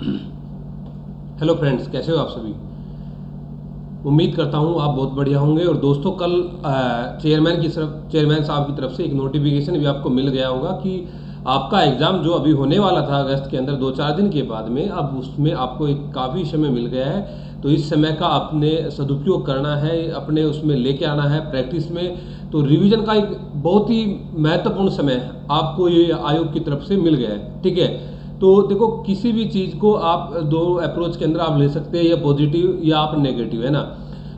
Hello friends, कैसे हो आप सभी। उम्मीद करता हूँ आप बहुत बढ़िया होंगे। और दोस्तों, कल चेयरमैन साहब की तरफ से एक नोटिफिकेशन भी आपको मिल गया होगा कि आपका एग्ज़ाम जो अभी होने वाला था अगस्त के अंदर 2-4 दिन के बाद में, अब उसमें आपको एक काफ़ी समय मिल गया है। तो इस समय का आपने सदुपयोग करना है, अपने उसमें लेके आना है प्रैक्टिस में। तो रिवीजन का एक बहुत ही महत्वपूर्ण समय आपको ये आयोग की तरफ से मिल गया है, ठीक है। तो देखो, किसी भी चीज़ को आप दो अप्रोच के अंदर आप ले सकते हैं, या पॉजिटिव या आप नेगेटिव, है ना।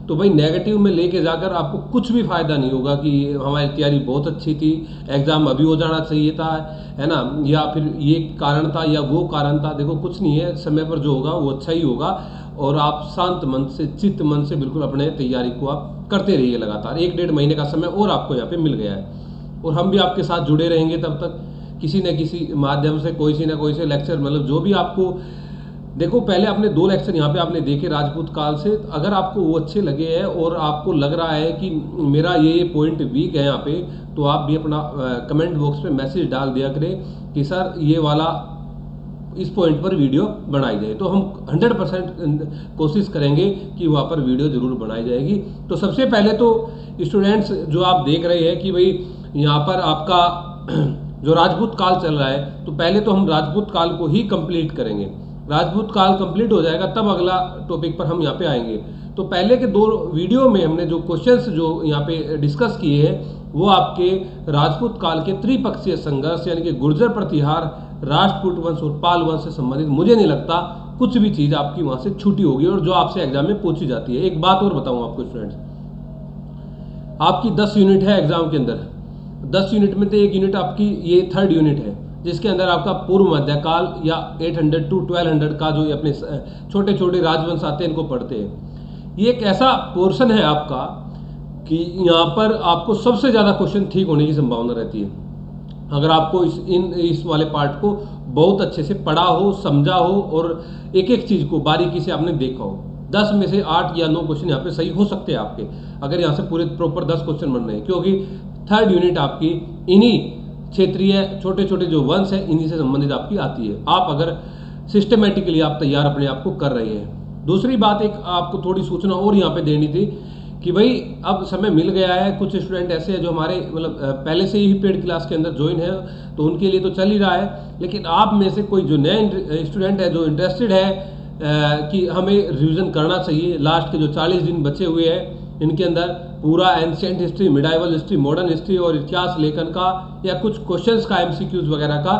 तो भाई, नेगेटिव में लेके जाकर आपको कुछ भी फायदा नहीं होगा कि हमारी तैयारी बहुत अच्छी थी, एग्जाम अभी हो जाना चाहिए था, है ना, या फिर ये कारण था या वो कारण था। देखो, कुछ नहीं है, समय पर जो होगा वो अच्छा ही होगा। और आप शांत मन से, चित्त मन से बिल्कुल अपने तैयारी को आप करते रहिए लगातार। 1-1.5 महीने का समय और आपको यहाँ पे मिल गया है, और हम भी आपके साथ जुड़े रहेंगे तब तक, किसी न किसी माध्यम से, कोई ना कोई से लेक्चर, मतलब जो भी आपको। देखो, पहले आपने 2 लेक्चर यहाँ पे आपने देखे राजपूत काल से। अगर आपको वो अच्छे लगे हैं और आपको लग रहा है कि मेरा ये पॉइंट वीक है यहाँ पे, तो आप भी अपना कमेंट बॉक्स में मैसेज डाल दिया करें कि सर ये वाला, इस पॉइंट पर वीडियो बनाई जाए। तो हम 100% कोशिश करेंगे कि वहाँ पर वीडियो ज़रूर बनाई जाएगी। तो सबसे पहले तो स्टूडेंट्स, जो आप देख रहे हैं कि भाई यहाँ पर आपका जो राजपूत काल चल रहा है, तो पहले तो हम राजपूत काल को ही कंप्लीट करेंगे। राजपूत काल कंप्लीट हो जाएगा तब अगला टॉपिक पर हम यहाँ पे आएंगे। तो पहले के 2 वीडियो में हमने जो क्वेश्चंस जो यहाँ पे डिस्कस किए हैं, वो आपके राजपूत काल के त्रिपक्षीय संघर्ष, यानी कि गुर्जर प्रतिहार, राष्ट्रकूट वंश और पाल वंश से संबंधित मुझे नहीं लगता कुछ भी चीज़ आपकी वहाँ से छूटी होगी, और जो आपसे एग्जाम में पूछी जाती है। एक बात और बताऊँ आपको स्टूडेंट्स, आपकी 10 यूनिट है एग्जाम के अंदर। 10 यूनिट में से एक यूनिट आपकी ये 3rd यूनिट है, जिसके अंदर आपका पूर्व मध्यकाल या 800 to 1200 का जो ये अपने छोटे छोटे राजवंश आते हैं, इनको पढ़ते हैं। ये एक ऐसा पोर्शन है आपका कि यहाँ पर आपको सबसे ज़्यादा क्वेश्चन ठीक होने की संभावना रहती है, अगर आपको इस वाले पार्ट को बहुत अच्छे से पढ़ा हो, समझा हो, और एक एक चीज़ को बारीकी से आपने देखा हो। 10 में से 8 या 9 क्वेश्चन यहाँ पे सही हो सकते हैं आपके, अगर यहाँ से पूरे प्रॉपर 10 क्वेश्चन बन रहे हैं, क्योंकि 3rd यूनिट आपकी इन्हीं क्षेत्रीय छोटे छोटे जो वंश है, इन्हीं से संबंधित आपकी आती है। आप अगर सिस्टमेटिकली आप तैयार अपने आप को कर रहे हैं। दूसरी बात, एक आपको थोड़ी सूचना और यहाँ पे देनी थी कि भाई अब समय मिल गया है। कुछ स्टूडेंट ऐसे हैं जो हमारे मतलब पहले से ही पेड क्लास के अंदर ज्वाइन है, तो उनके लिए तो चल ही रहा है। लेकिन आप में से कोई जो नए स्टूडेंट है, जो इंटरेस्टेड है कि हमें रिवीजन करना चाहिए, लास्ट के जो 40 दिन बचे हुए हैं, इनके अंदर पूरा ancient history, medieval history, modern history और इतिहास लेखन का, या कुछ क्वेश्चंस का, MCQs वगैरह का,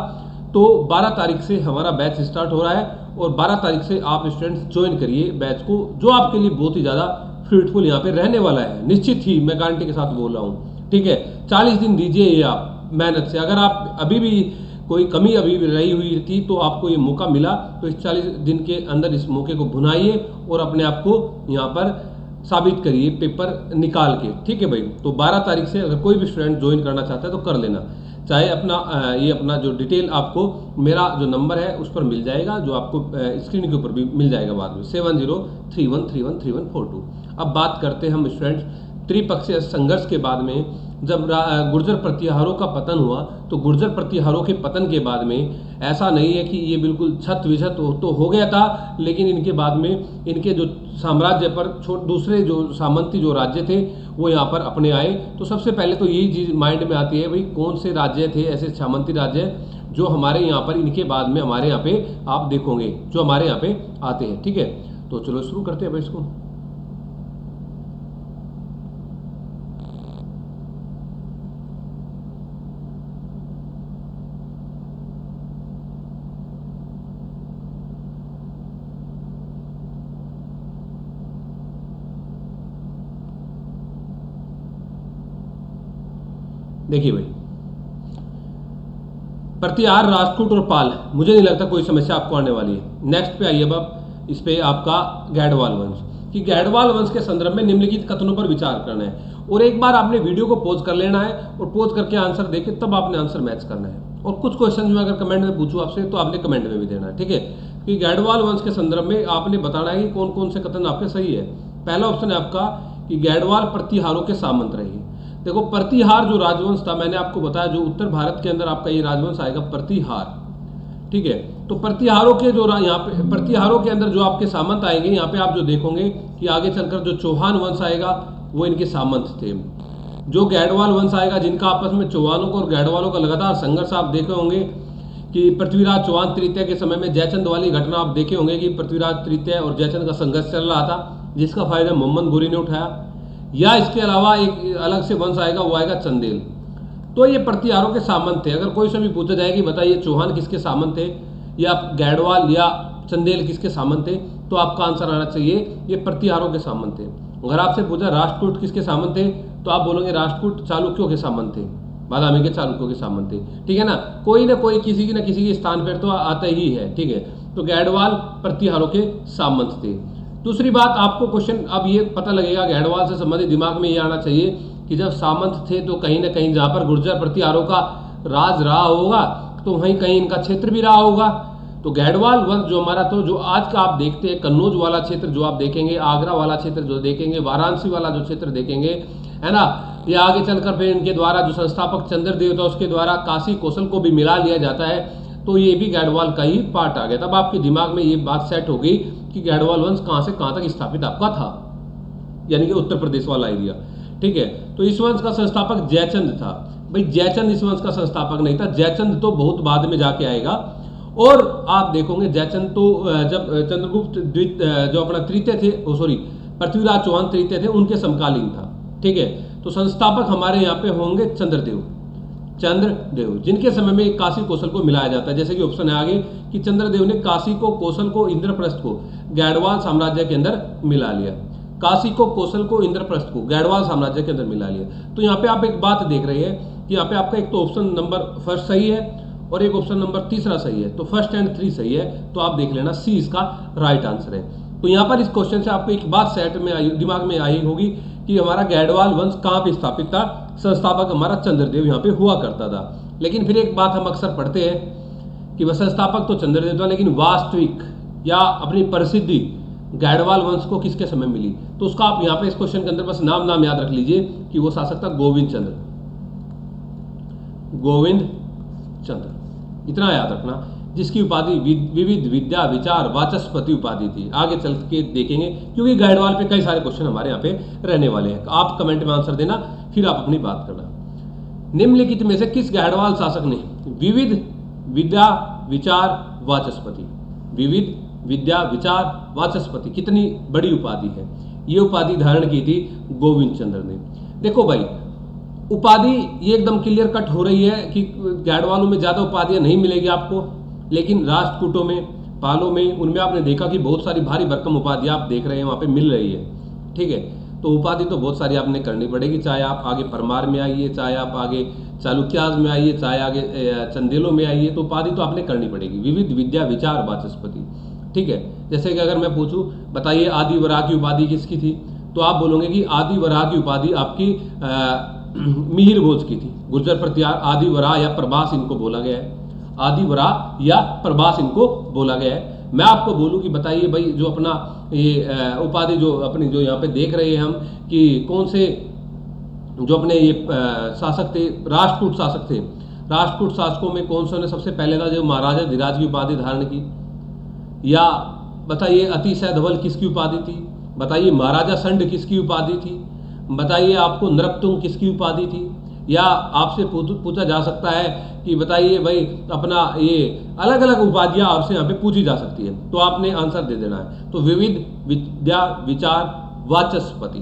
तो 12 तारीख से हमारा बैच स्टार्ट हो रहा है। और 12 तारीख से आप स्टूडेंट्स ज्वाइन करिए बैच को, जो आपके लिए बहुत ही ज़्यादा फ्रूटफुल यहाँ पे रहने वाला है, निश्चित ही, मैं गारंटी के साथ बोल रहा हूँ, ठीक है। 40 दिन दीजिए ये आप मेहनत से। अगर आप अभी भी कोई कमी अभी भी रही हुई थी, तो आपको ये मौका मिला, तो इस 40 दिन के अंदर इस मौके को भुनाइए और अपने आप को यहाँ पर साबित करिए पेपर निकाल के, ठीक है भाई। तो 12 तारीख से अगर कोई भी स्टूडेंट ज्वाइन करना चाहता है तो कर लेना। चाहे अपना जो डिटेल आपको मेरा जो नंबर है उस पर मिल जाएगा, जो आपको स्क्रीन के ऊपर भी मिल जाएगा बाद में, 7031313142। अब बात करते हैं हम स्टूडेंट्स त्रिपक्षीय संघर्ष के बाद में। जब गुर्जर प्रतिहारों का पतन हुआ, तो गुर्जर प्रतिहारों के पतन के बाद में ऐसा नहीं है कि ये बिल्कुल छत विछत तो हो गया था, लेकिन इनके बाद में इनके जो साम्राज्य पर दूसरे जो सामंती जो राज्य थे, वो यहाँ पर अपने आए। तो सबसे पहले तो यही चीज़ माइंड में आती है, भाई कौन से राज्य थे ऐसे सामंती राज्य जो हमारे यहाँ पर, इनके बाद में हमारे यहाँ पे आप देखोगे जो हमारे यहाँ पे आते हैं, ठीक है। तो चलो शुरू करते हैं भाई इसको। देखिए भाई, प्रतिहार, राजपूत और पाल, मुझे नहीं लगता कोई समस्या आपको आने वाली है। नेक्स्ट पे आइए अब, इस पे आपका गैडवाल वंश, कि गैडवाल वंश के संदर्भ में निम्नलिखित कथनों पर विचार करना है। और एक बार आपने वीडियो को पॉज कर लेना है, और पॉज करके आंसर देके तब आपने आंसर मैच करना है। और कुछ क्वेश्चन में अगर कमेंट में पूछूं आपसे, तो आपने कमेंट में भी देना है, ठीक है। कि गैडवाल वंश के संदर्भ में आपने बताना है कि कौन कौन से कथन आपके सही है। पहला ऑप्शन है आपका कि गैडवाल प्रतिहारों के सामंत रहे। देखो, प्रतिहार जो राजवंश था, मैंने आपको बताया, जो उत्तर भारत के अंदर आपका ये राजवंश आएगा प्रतिहार, ठीक है। तो प्रतिहारों के जो यहाँ पे प्रतिहारों के अंदर जो आपके सामंत आएंगे, यहाँ पे आप जो देखोगे कि आगे चलकर जो चौहान वंश आएगा वो इनके सामंत थे। जो गैडवाल वंश आएगा, जिनका आपस में चौहानों को और गैडवालों का लगातार संघर्ष आप देखे होंगे कि पृथ्वीराज चौहान तृतीय के समय में जयचंद वाली घटना आप देखे होंगे कि पृथ्वीराज तृतीय और जयचंद का संघर्ष चल रहा था, जिसका फायदा मोहम्मद गोरी ने उठाया। या इसके अलावा एक अलग से वंश आएगा, वो आएगा चंदेल। तो ये प्रतिहारों के सामंत थे। अगर कोई से भी पूछा जाए कि बताइए चौहान किसके सामंत थे या गैडवाल या चंदेल किसके सामंत थे, तो आपका आंसर आना चाहिए ये प्रतिहारों के सामंत थे। अगर आपसे पूछा राष्ट्रकूट किसके सामंत थे, तो आप बोलोगे राष्ट्रकूट चालुक्यों के सामंत थे, बादामी के चालुक्यों के सामंत थे। ठीक है ना, कोई ना कोई किसी न किसी के स्थान पर तो आता ही है। ठीक है, तो गैडवाल प्रतिहारों के सामंत थे। दूसरी बात, आपको क्वेश्चन अब ये पता लगेगा गैडवाल से संबंधित दिमाग में ये आना चाहिए कि जब सामंत थे तो कहीं ना कहीं जहां पर गुर्जर प्रतिहारों का राज रहा होगा तो वहीं कहीं इनका क्षेत्र भी रहा होगा। तो गैडवाल वंश जो हमारा, तो जो आज का आप देखते हैं कन्नौज वाला क्षेत्र जो आप देखेंगे, आगरा वाला क्षेत्र जो देखेंगे, वाराणसी वाला जो क्षेत्र देखेंगे, है ना, या आगे चलकर फिर इनके द्वारा जो संस्थापक चंद्रदेव था उसके द्वारा काशी कौशल को भी मिला लिया जाता है, तो ये भी गैडवाल का ही पार्ट आ गया। तब आपके दिमाग में ये बात सेट हो गई कि गैडवाल वंश कहाँ से कहाँ तक स्थापित आपका था, यानी कि उत्तर प्रदेश वाला एरिया। ठीक है, तो इस वंश का संस्थापक जयचंद था। भाई जयचंद इस वंश का संस्थापक नहीं था, जयचंद तो बहुत बाद में जाके आएगा। और आप देखोगे जयचंद तो जब चंद्रगुप्त जो अपना तृतीय थे, सॉरी पृथ्वीराज चौहान तृतीय थे, उनके समकालीन था। ठीक है, तो संस्थापक हमारे यहाँ पे होंगे चंद्रदेव, जिनके समय में काशी कौशल को मिलाया जाता है। जैसे कि ऑप्शन है आगे कि चंद्रदेव ने काशी को, कौशल को, इंद्रप्रस्थ को गैडवाल साम्राज्य के अंदर मिला लिया। काशी को, कौशल को, इंद्रप्रस्थ को गैडवाल साम्राज्य के अंदर मिला लिया। तो यहाँ पे आप एक बात देख रहे हैं कि यहाँ पे आपका एक तो ऑप्शन नंबर फर्स्ट सही है और एक ऑप्शन नंबर तीसरा सही है, तो फर्स्ट एंड 3 सही है। तो आप देख लेना सी इसका राइट आंसर है। तो यहाँ पर इस क्वेश्चन से आपको एक बात सेट में आई, दिमाग में आई होगी कि हमारा गैडवाल वंश कहाँ पे स्थापित था, संस्थापक हमारा चंद्रदेव यहाँ पे हुआ करता था। लेकिन फिर एक बात हम अक्सर पढ़ते हैं कि वह संस्थापक तो चंद्रदेव था, लेकिन वास्तविक या अपनी प्रसिद्धि गैडवाल वंश को किसके समय मिली, तो उसका आप यहाँ पे इस क्वेश्चन के अंदर बस नाम याद रख लीजिए कि वो शासक था गोविंद चंद्र, इतना याद रखना, जिसकी उपाधि विविध विद्या विचार वाचस्पति उपाधि थी। आगे चल के देखेंगे क्योंकि गैडवाल पे कई सारे क्वेश्चन हमारे यहाँ पे रहने वाले हैं। आप कमेंट में आंसर देना, फिर आप अपनी बात करना। निम्नलिखित में से किस गैडवाल शासक ने विविध विद्या विचार वाचस्पति, विविध विद्या विचार वाचस्पति, कितनी बड़ी उपाधि है, ये उपाधि धारण की थी गोविंद चंद्र ने। देखो भाई, उपाधि ये एकदम क्लियर कट हो रही है कि गैडवालों में ज्यादा उपाधियां नहीं मिलेगी आपको, लेकिन राष्ट्रकूटों में, पालों में, उनमें आपने देखा कि बहुत सारी भारी भरकम उपाधियां आप देख रहे हैं वहां पे मिल रही है। ठीक है, तो उपाधि तो बहुत सारी आपने करनी पड़ेगी, चाहे आप आगे परमार में आइए, चाहे आप आगे चालुक्याज में आइए, चाहे आगे चंदेलों में आइए, तो उपाधि तो आपने करनी पड़ेगी। विविध विद्या विचार वाचस्पति। ठीक है, जैसे कि अगर मैं पूछूं बताइए आदि वराह की उपाधि किसकी थी, तो आप बोलोगे कि आदि वराह की उपाधि आपकी मिहिर भोज की थी। गुर्जर प्रतिहार आदि वराह या प्रभास इनको बोला गया है, आदि वराह या प्रभास इनको बोला गया है। मैं आपको बोलूं कि बताइए भाई जो अपना ये उपाधि जो अपनी जो यहाँ पे देख रहे हैं हम कि कौन से जो अपने ये शासक थे, राष्ट्रकूट शासक थे, राष्ट्रकूट शासकों में कौन सा ने सबसे पहले था जो महाराजा धीराज की उपाधि धारण की, या बताइए अतिशय धवल किसकी उपाधि थी, बताइए महाराजा संड किसकी उपाधि थी, बताइए आपको नृपतुंग किसकी उपाधि थी, या आपसे पूछा जा सकता है कि बताइए भाई अपना ये अलग अलग उपाधियां आपसे यहाँ पे पूछी जा सकती है, तो आपने आंसर दे देना है। तो विविध विद्या विचार वाचस्पति।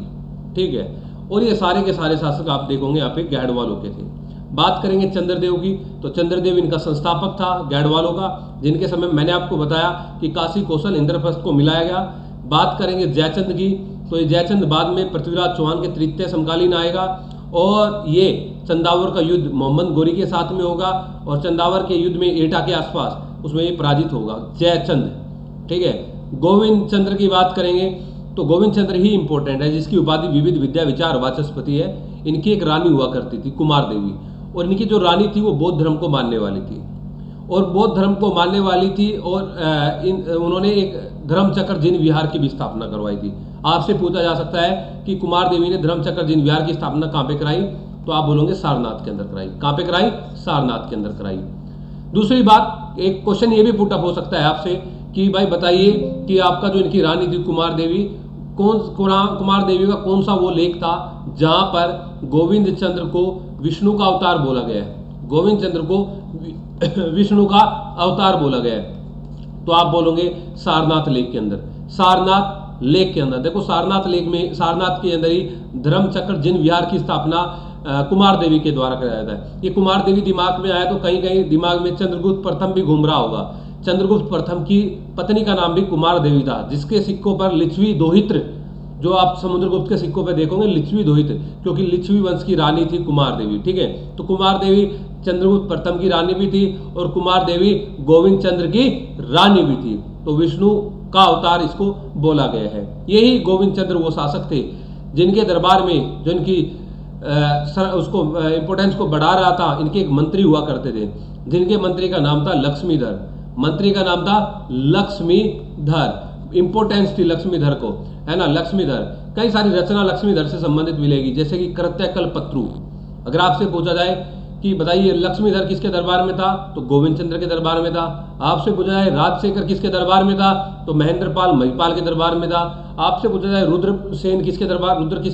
ठीक है, और ये सारे के सारे शासक आप देखोगे यहाँ पे गैडवालों के थे। बात करेंगे चंद्रदेव की, तो चंद्रदेव इनका संस्थापक था गैडवालों का, जिनके समय मैंने आपको बताया कि काशी कौशल इंद्रप्रस्थ को मिलाया गया। बात करेंगे जयचंद की, तो ये जयचंद बाद में पृथ्वीराज चौहान के तृतीय समकालीन आएगा, और ये चंदावर का युद्ध मोहम्मद गोरी के साथ में होगा, और चंदावर के युद्ध में एटा के आसपास उसमें ये पराजित होगा जयचंद। ठीक है, गोविंद चंद्र की बात करेंगे तो गोविंद चंद्र ही इंपॉर्टेंट है, जिसकी उपाधि विविध विद्या विचार वाचस्पति है। इनकी एक रानी हुआ करती थी कुमार देवी, और इनकी जो रानी थी वो बौद्ध धर्म को मानने वाली थी, और बौद्ध धर्म को मानने वाली थी, और उन्होंने एक धर्मचक्र जिन विहार की भी स्थापना करवाई थी। आपसे पूछा जा सकता है कि कुमार देवी ने धर्मचक्र जिन विहार की स्थापना कहाँ पे कराई, तो आप बोलोगे सारनाथ के अंदर कराई। कहाँ पे कराई? सारनाथ के अंदर कराई। दूसरी बात, एक क्वेश्चन ये भी पुटअप हो सकता है आपसे कि भाई बताइए कि आपका जो इनकी रानी थी कुमार देवी, कुमार देवी का कौन सा वो लेख था जहां पर गोविंद चंद्र को विष्णु का अवतार बोला गया है, गोविंद चंद्र को विष्णु का अवतार बोला गया है। तो आप बोलोगे सारनाथ लेक के अंदर, सारनाथ लेक के अंदर। देखो सारनाथ लेक में, सारनाथ के अंदर ही धर्मचक्र जिन विहार की स्थापना कुमार देवी के द्वारा कराया जाता है। ये कुमार देवी दिमाग में आया तो कहीं कहीं दिमाग में चंद्रगुप्त प्रथम भी घूम रहा होगा। चंद्रगुप्त प्रथम की पत्नी का नाम भी कुमार देवी था, जिसके सिक्कों पर लिच्छवी दोहित्र, जो आप समुद्रगुप्त के सिक्कों पर देखोगे लिच्छवी दोहित्र, क्योंकि लिच्छवी वंश की रानी थी कुमार देवी। ठीक है, तो कुमार देवी चंद्रगुप्त प्रथम की रानी भी थी और कुमार देवी गोविंद चंद्र की रानी भी थी। तो विष्णु का अवतार इसको बोला गया है। यही गोविंद चंद्र वो शासक थे जिनके दरबार में, जो इनकी उसको इंपोर्टेंस को बढ़ा रहा था, इनके एक मंत्री हुआ करते थे जिनके मंत्री का नाम था लक्ष्मीधर। मंत्री का नाम था लक्ष्मीधर, इंपोर्टेंस थी लक्ष्मीधर को, है ना, लक्ष्मीधर। कई सारी रचना लक्ष्मीधर से संबंधित मिलेगी, जैसे कि कृत्यकल्पत्रु। अगर आपसे पूछा जाए कि बताइए लक्ष्मीधर किसके दरबार में था, तो गोविंद चंद्र के दरबार में था। आपसे पूछा जाए राजशेखर किसके दरबार में था, तो महेंद्रपाल महिपाल के दरबार में था। आपसे पूछा जाए रुद्र किसके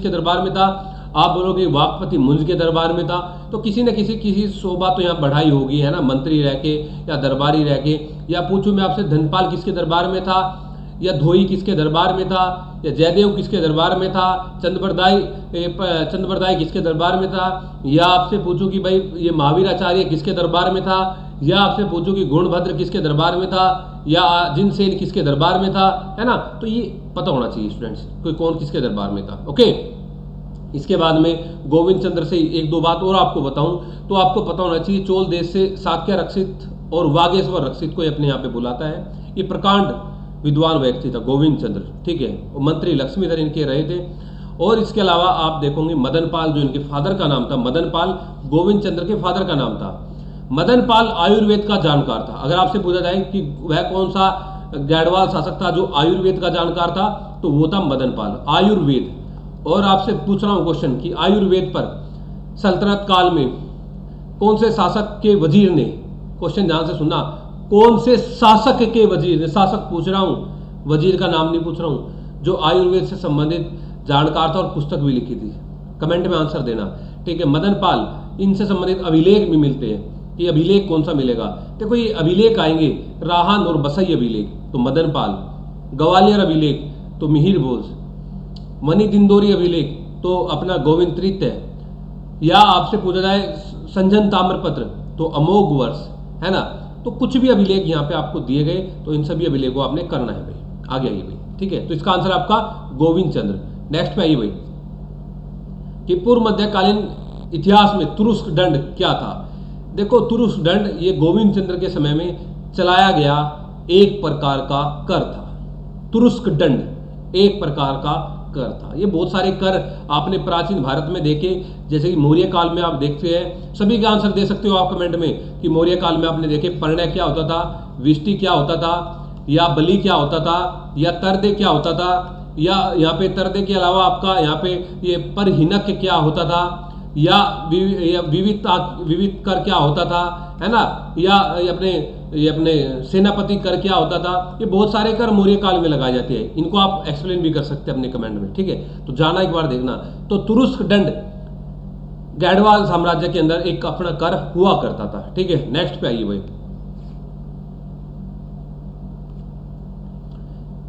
दरबार में था, आप बोलोगे वाकपति मुंज के दरबार में था। तो किसी न किसी शोभा तो यहाँ बढ़ाई होगी, है ना, मंत्री रह के या दरबारी रह के। या पूछूं मैं आपसे धनपाल किसके दरबार में था, या धोई किसके दरबार में था, या जयदेव किसके दरबार में था, चंद्रबरदाई किसके दरबार में था, या आपसे पूछूं कि भाई ये महावीराचार्य किसके दरबार में था, या आपसे पूछूं कि गुणभद्र किसके दरबार में था, या जिनसेन किसके दरबार में था, है ना। तो ये पता होना चाहिए स्टूडेंट्स, कोई कौन किसके दरबार में था। ओके, इसके बाद में गोविंद चंद्र से एक दो बात और आपको बताऊं तो आपको पता होना चाहिए, चोल देश से शाक्य रक्षित और वागेश्वर रक्षित को अपने यहाँ पे बुलाता है। ये प्रकांड विद्वान व्यक्ति था गोविंद चंद्र, ठीक है, और मंत्री लक्ष्मीधर इनके रहे थे। और इसके अलावा आप देखोगे मदनपाल, जो इनके फादर का नाम था, मदनपाल गोविंद चंद्र के फादर का नाम था। मदनपाल आयुर्वेद का जानकार था। अगर आपसे पूछा जाए कि वह कौन सा गैडवाल शासक था जो आयुर्वेद का जानकार था, तो वो था मदनपाल, आयुर्वेद। और आपसे पूछ रहा हूं क्वेश्चन कि आयुर्वेद पर सल्तनत काल में कौन से शासक के वजीर ने, क्वेश्चन ध्यान से सुनना, कौन से शासक के वजीर ने, शासक पूछ रहा हूं, वजीर का नाम नहीं पूछ रहा हूं, जो आयुर्वेद से संबंधित जानकार था और पुस्तक भी लिखी थी। कमेंट में आंसर देना, ठीक है। मदनपाल, इनसे संबंधित अभिलेख भी मिलते हैं, कि अभिलेख कौन सा मिलेगा। देखो ये अभिलेख आएंगे, राहन और बसई अभिलेख तो मदनपाल, ग्वालियर अभिलेख तो मिहिर भोज, मणि दिंदोरी अभिलेख तो अपना गोविंद तृतीय, या आपसे पूछा जाए संजन ताम्रपत्र तो अमोघ वर्ष, है ना। तो कुछ भी अभिलेख यहाँ पे आपको दिए गए, तो इन सभी अभिलेख को आपने करना है भाई। आगे आइए भाई, ठीक है। तो इसका आंसर आपका गोविंद चंद्र। नेक्स्ट पे आइए भाई कि पूर्व मध्यकालीन इतिहास में तुरुस्क दंड क्या था। देखो तुरुस्क दंड ये गोविंद चंद्र के समय में चलाया गया एक प्रकार का कर था। तुरुस्क दंड एक प्रकार का कर था। ये बहुत सारे कर आपने प्राचीन भारत में देखे, जैसे कि मौर्य काल में आप देखते हैं। सभी का आंसर दे सकते हो आप कमेंट में कि मौर्य काल में आपने देखे पर्णय क्या होता था, विष्टि क्या होता था, या बलि क्या होता था, या तर्दे क्या होता था, या यहाँ पे तर्दे के अलावा आपका यहाँ पे ये परहिनक क्या होता था, या विविध कर क्या होता था, है ना, या ये अपने सेनापति कर क्या होता था। ये बहुत सारे कर मौर्य काल में लगाए जाते हैं। इनको आप एक्सप्लेन भी कर सकते हैं अपने कमेंट में, ठीक है। तो जाना एक बार देखना। तो तुरुस्क दंड गैडवाल साम्राज्य के अंदर एक अपना कर हुआ करता था, ठीक है। नेक्स्ट पे आइए भाई,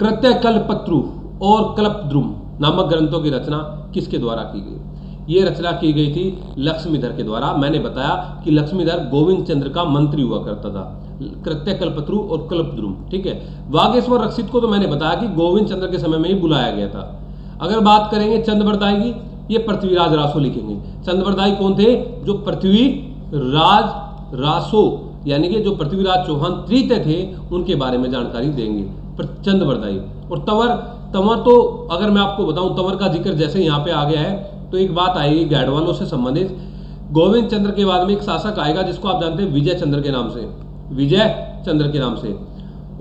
कृत्यकल्पत्रु और कल्पद्रुम नामक ग्रंथों की रचना किसके द्वारा की गई। ये रचना की गई थी लक्ष्मीधर के द्वारा। मैंने बताया कि लक्ष्मीधर गोविंद चंद्र का मंत्री हुआ करता था। कृत्यकल्पत्रु और कल्पद्रुम, ठीक है। वागेश्वर रक्षित को तो मैंने बताया कि गोविंद चंद्र के समय में ही बुलाया गया था। अगर बात करेंगे चंद्रबरदाई की, ये पृथ्वीराज रासो लिखेंगे। चंद्रबरदाई कौन थे, जो पृथ्वीराज रासो यानी कि जो पृथ्वीराज चौहान तृतीय थे उनके बारे में जानकारी देंगे चंद्रबरदाई। और तंवर तो अगर मैं आपको बताऊं, तंवर का जिक्र जैसे यहाँ पे आ गया है तो एक बात आएगी गैडवालों से संबंधित। गोविंद चंद्र के बाद में एक शासक आएगा जिसको आप जानते हैं विजय चंद्र के नाम से, विजय चंद्र के नाम से।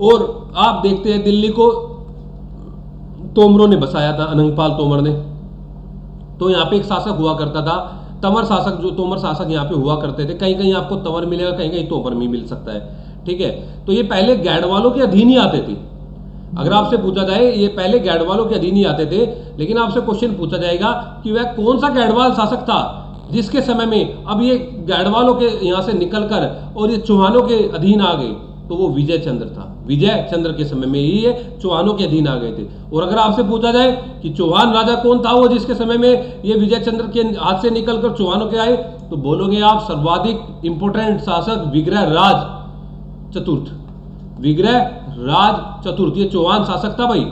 और आप देखते हैं दिल्ली को तोमरों ने बसाया था, अनंगपाल तोमर ने। तो यहाँ पे एक शासक हुआ करता था तंवर शासक, जो तोमर शासक यहाँ पे हुआ करते थे, कहीं कहीं आपको तंवर मिलेगा, कहीं कहीं तोमर भी मिल सकता है, ठीक है। तो ये पहले गैडवालों के अधीन ही आते थे। अगर आपसे पूछा जाए ये पहले गैडवालों के अधीन ही आते थे, लेकिन आपसे क्वेश्चन पूछा जाएगा कि वह कौन सा गैडवाल शासक था जिसके समय में अब ये गैडवालों के यहाँ से निकलकर और ये चौहानों के अधीन आ गए, तो वो विजय चंद्र था। विजय चंद्र के समय में ही ये चौहानों के अधीन आ गए थे। और अगर आपसे पूछा जाए कि चौहान राजा कौन था वो जिसके समय में ये विजय चंद्र के हाथ से निकलकर चौहानों के आए, तो बोलोगे आप सर्वाधिक इंपोर्टेंट शासक विग्रह राज चतुर्थ। विग्रह राज चतुर्थ ये चौहान शासक था भाई।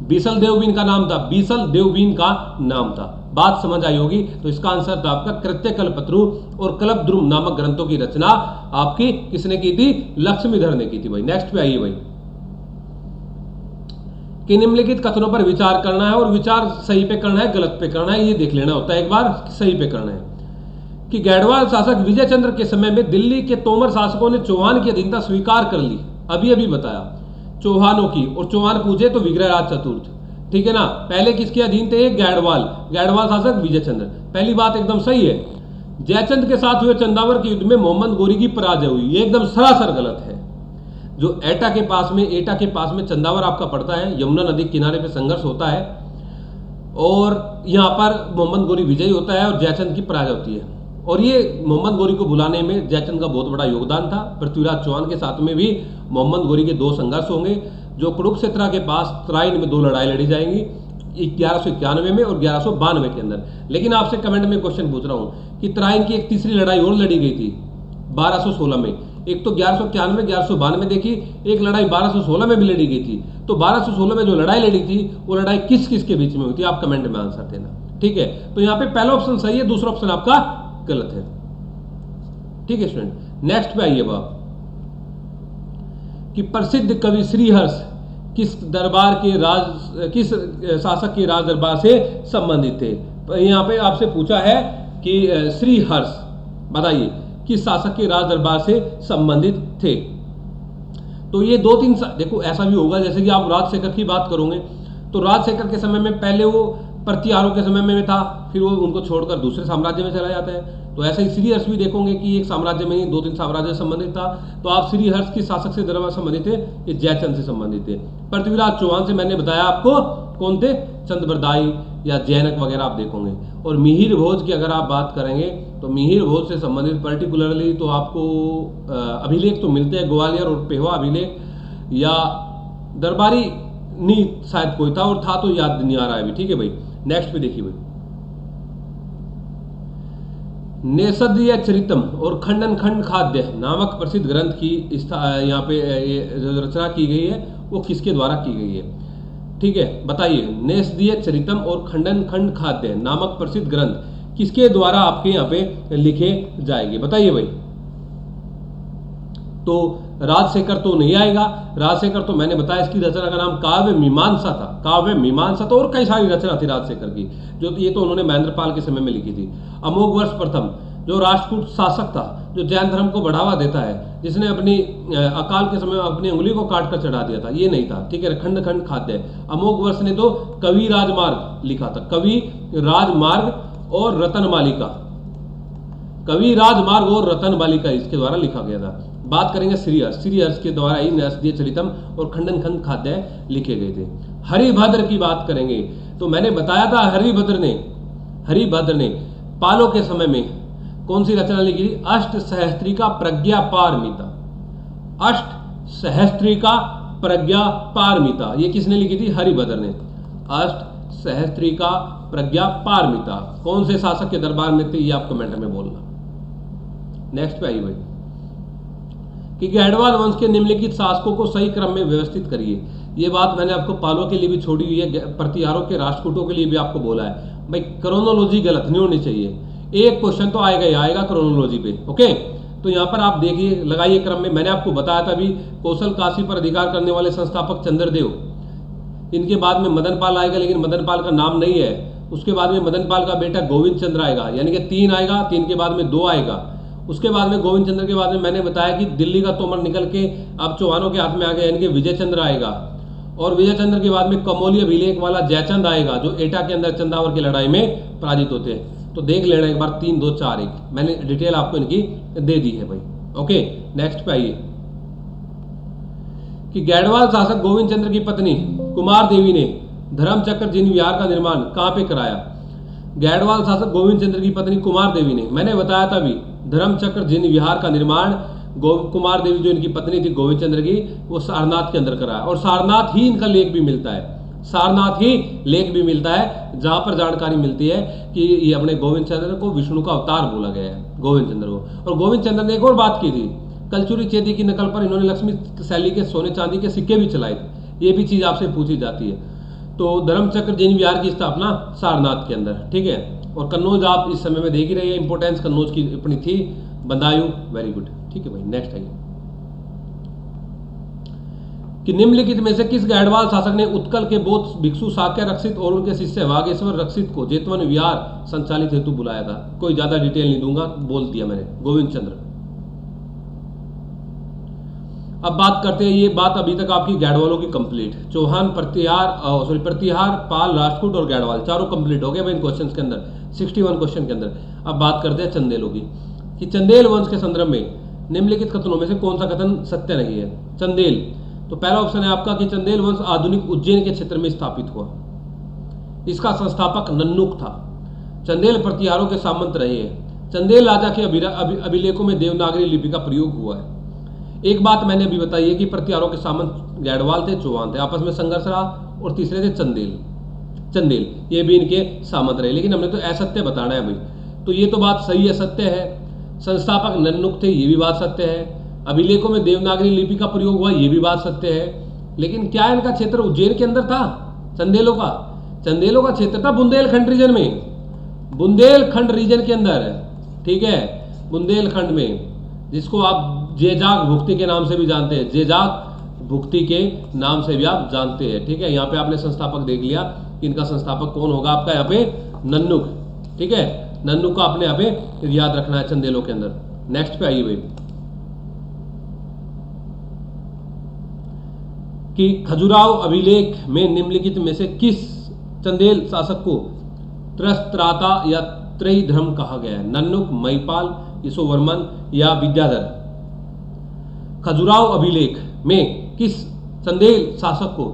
बीसल देवबीन का नाम था, बीसल देवबीन का नाम था। बात समझ आई होगी। तो इसका आंसर था आपका कृत्य कल्पत्रु और कल्पद्रुम नामक ग्रंथों की रचना आपकी किसने की थी? लक्ष्मीधर ने की थी भाई। नेक्स्ट पे आइए भाई कि निम्नलिखित कथनों पर विचार करना है और विचार सही पे करना है गलत पे करना है, ये देख लेना होता है एक बार, सही पे करना है। कि गैडवाल शासक विजय चंद्र के समय में दिल्ली के तोमर शासकों ने चौहान की अधीनता स्वीकार कर ली। अभी अभी बताया चौहानों की, और चौहान पूछे तो विग्रहराज चतुर्थ, ठीक है ना। पहले किसके अधीन थे? गैडवाल, गैडवाल शासक विजय चंद्र। पहली बात एकदम सही है। जयचंद के साथ हुए चंदावर के युद्ध में मोहम्मद गोरी की पराजय हुई, ये एकदम सरासर गलत है। जो एटा के पास में चंदावर आपका पड़ता है, यमुना नदी किनारे पे संघर्ष होता है और यहाँ पर मोहम्मद गोरी विजयी होता है और जयचंद की पराजय होती है। और ये मोहम्मद गोरी को बुलाने में जयचंद का बहुत बड़ा योगदान था। पृथ्वीराज चौहान के साथ में भी मोहम्मद गोरी के 2 संघर्ष होंगे, जो कुरुक्षेत्र के पास तराइन में 2 लड़ाई लड़ी जाएंगी, 1191 में और 1192 के अंदर। लेकिन आपसे कमेंट में क्वेश्चन पूछ रहा हूं कि तराइन की एक तीसरी लड़ाई और लड़ी गई थी 1216 में। एक तो 1191 1192 देखी, एक लड़ाई 1216 में भी लड़ी गई थी। तो 1216 में जो लड़ाई लड़ी थी वो लड़ाई किस किस के बीच में हुई थी? आप कमेंट में आंसर देना, ठीक है। तो यहाँ पे पहला ऑप्शन सही है, दूसरा ऑप्शन आपका गलत है, ठीक है स्टूडेंट। नेक्स्ट पे आइए बाप कि प्रसिद्ध कवि श्रीहर्ष किस शासक के राज दरबार से संबंधित थे? तो यहाँ पे आपसे पूछा है कि श्रीहर्ष बताइए किस शासक के राज दरबार से संबंधित थे। तो ये 2-3 देखो ऐसा भी होगा जैसे कि आप राजशेखर की बात करोगे तो राजशेखर के समय में पहले वो प्रतिहारों के समय में था, फिर वो उनको छोड़कर दूसरे साम्राज्य में चला जाता है। तो ऐसे ही श्रीहर्ष भी देखोगे कि एक साम्राज्य में ही 2-3 साम्राज्य से संबंधित था। तो आप श्रीहर्ष किस शासक से दरबार संबंधित थे? ये जयचंद से संबंधित थे। पृथ्वीराज चौहान से मैंने बताया आपको कौन थे? चंद्रबरदाई या जैनक वगैरह आप देखोगे। और मिहिर भोज की अगर आप बात करेंगे तो मिहिर भोज से संबंधित पर्टिकुलरली तो आपको अभिलेख तो मिलते हैं, ग्वालियर और पेहवा अभिलेख या दरबारी नहीं शायद कोई था, और था तो याद नहीं आ रहा है अभी, ठीक है भाई। नेक्स्ट पे देखिए भाई नेषदीय चरितम और खंडन खंड खाद्य नामक प्रसिद्ध ग्रंथ की यहाँ पे जो रचना की गई है वो किसके द्वारा की गई है? ठीक है बताइए। नेषदीय चरितम और खंडन खंड खाद्य नामक प्रसिद्ध ग्रंथ किसके द्वारा आपके यहाँ पे लिखे जाएंगे? बताइए भाई। तो राजशेखर तो नहीं आएगा। राजशेखर तो मैंने बताया इसकी रचना का नाम काव्य मीमांसा था। काव्य मीमांसा तो और कई सारी रचना थी राजशेखर की, जो ये तो उन्होंने महेंद्रपाल के समय में लिखी थी। अमोघ वर्ष प्रथम जो राष्ट्रकूट शासक था, जो जैन धर्म को बढ़ावा देता है, जिसने अपनी अकाल के समय अपनी उंगली को काट कर चढ़ा दिया था, ये नहीं था, ठीक है। खंड खंड खाद्य अमोघ वर्ष ने तो कवि राजमार्ग लिखा था, कवि राजमार्ग और रतनमालिका, कवि राजमार्ग और रतनमालिका इसके द्वारा लिखा गया था। बात करेंगे श्रीहर्ष, श्रीहर्ष के द्वारा ही नेषदीय चरितम और खंडन खंड खाद्य लिखे गए थे। हरिभद्र की बात करेंगे तो मैंने बताया था हरिभद्र ने पालों के समय में कौन सी रचना लिखी थी? अष्ट सहस्त्रिका प्रज्ञा पारमिता। अष्ट सहस्त्रिका प्रज्ञा पारमिता ये किसने लिखी थी? हरिभद्र ने। अष्ट सहस्त्रिका प्रज्ञा पारमिता कौन से शासक के दरबार में थे? ये आप कमेंट में बोलना। नेक्स्ट पे आइए भाई कि गैडवाल वंश के निम्नलिखित शासकों को सही क्रम में व्यवस्थित करिए। ये बात मैंने आपको पालों के लिए भी छोड़ी हुई है, प्रतिहारों के राष्ट्रकूटों के लिए भी आपको बोला है भाई। क्रोनोलॉजी गलत नहीं होनी चाहिए, एक क्वेश्चन तो आएगा ही आएगा क्रोनोलॉजी पे, ओके। तो यहाँ पर आप देखिए, लगाइए क्रम में। मैंने आपको बताया था अभी कौशल काशी पर अधिकार करने वाले संस्थापक चंद्रदेव, इनके बाद में मदनपाल आएगा, लेकिन मदनपाल का नाम नहीं है। उसके बाद में मदनपाल का बेटा गोविंद चंद्र आएगा, यानी कि 3 आएगा, 3 के बाद में 2 आएगा। उसके बाद में गोविंद चंद्र के बाद में मैंने बताया कि दिल्ली का तोमर निकल के अब चौहानों के हाथ में आ गया, यानी कि विजय चंद्र आएगा। और विजय चंद्र के बाद में कमोली अभिलेख वाला जयचंद आएगा, जो एटा के अंदर चंदावर की लड़ाई में पराजित होते हैं। तो देख लेना एक बार 3 2 4 1, मैंने डिटेल आपको इनकी दे दी है भाई। ओके, नेक्स्ट पे आइए कि गैडवाल शासक गोविंद चंद्र की पत्नी कुमार देवी ने धर्मचक्र जिन विहार का निर्माण कहां पे कराया? गैडवाल शासक गोविंद चंद्र की पत्नी कुमार देवी ने, मैंने बताया था अभी, धर्मचक्र जिन विहार का निर्माण कुमार देवी जो इनकी पत्नी थी गोविंद चंद्र की, वो सारनाथ के अंदर कराया। और सारनाथ ही इनका लेख भी मिलता है, सारनाथ ही लेख भी मिलता है जहां पर जानकारी मिलती है कि ये अपने गोविंद चंद्र को विष्णु का अवतार बोला गया है, गोविंद चंद्र को। और गोविंद चंद्र ने एक और बात की थी, कलचुरी चेदी की नकल पर इन्होंने लक्ष्मी शैली के सोने चांदी के सिक्के भी चलाए थे। ये भी चीज आपसे पूछी जाती है। तो धर्मचक्र जिन विहार की स्थापना सारनाथ के अंदर, ठीक है। और कन्नौज आप इस समय में देख ही रहे हैं, इंपोर्टेंस कन्नौज की अपनी थी। बदायूं, वेरी गुड, ठीक है भाई। नेक्स्ट आइए कि निम्नलिखित में से किस गैडवाल शासक ने उत्कल के बौद्ध भिक्षु शाक्य रक्षित और उनके शिष्य वागेश्वर रक्षित को जेतवन विहार संचालित हेतु बुलाया था? कोई ज्यादा डिटेल नहीं दूंगा, बोल दिया मैंने, गोविंद चंद्र। अब बात करते हैं, ये बात अभी तक आपकी गैडवालों की कंप्लीट, चौहान, प्रतिहार, पाल, राजपूत और गैडवाल चारों कंप्लीट हो गए भाई इन क्वेश्चंस के अंदर, 61 क्वेश्चन के अंदर। अब बात करते हैं चंदेलों की कि चंदेल वंश के संदर्भ में निम्नलिखित कथनों में से कौन सा कथन सत्य नहीं है? चंदेल, तो पहला ऑप्शन है आपका कि चंदेल वंश आधुनिक उज्जैन के क्षेत्र में स्थापित हुआ, इसका संस्थापक नन्नुक था। चंदेल प्रतिहारों के सामंत रहे हैं। चंदेल राजा के अभिलेखों में देवनागरी लिपि का प्रयोग हुआ है। एक बात मैंने अभी बताई है कि प्रतिहारों के सामंत गैडवाल थे, चौहान थे, आपस में संघर्ष रहा, और तीसरे थे चंदेल, ये भी इनके सामंत रहे। लेकिन हमने तो असत्य बताना है भाई, तो ये तो बात सही है, सत्य है। संस्थापक नन्नुक थे, ये भी बात सत्य है। अभिलेखों में देवनागरी लिपि का प्रयोग हुआ, ये भी बात सत्य है। लेकिन क्या इनका क्षेत्र उज्जैन के अंदर था? चंदेलों का क्षेत्र था बुंदेलखंड रीजन में, बुंदेलखंड रीजन के अंदर, ठीक है, बुंदेलखंड में, जिसको आप जेजाग भुक्ति के नाम से भी जानते हैं, जेजाग भुक्ति के नाम से भी आप जानते हैं, ठीक है। यहाँ पे आपने संस्थापक देख लिया, इनका संस्थापक कौन होगा आपका यहाँ पे? नन्नुक, ठीक है। नन्नुक का आपने यहाँ पे याद रखना है चंदेलों के अंदर। नेक्स्ट पे आइए भाई कि खजुराहो अभिलेख में निम्नलिखित में से किस चंदेल शासक को त्रस्त्राता या त्रयी धर्म कहा गया है? नन्नुक, महिपाल, यशोवर्मन या विद्याधर? खजुराहो अभिलेख में किस चंदेल शासक को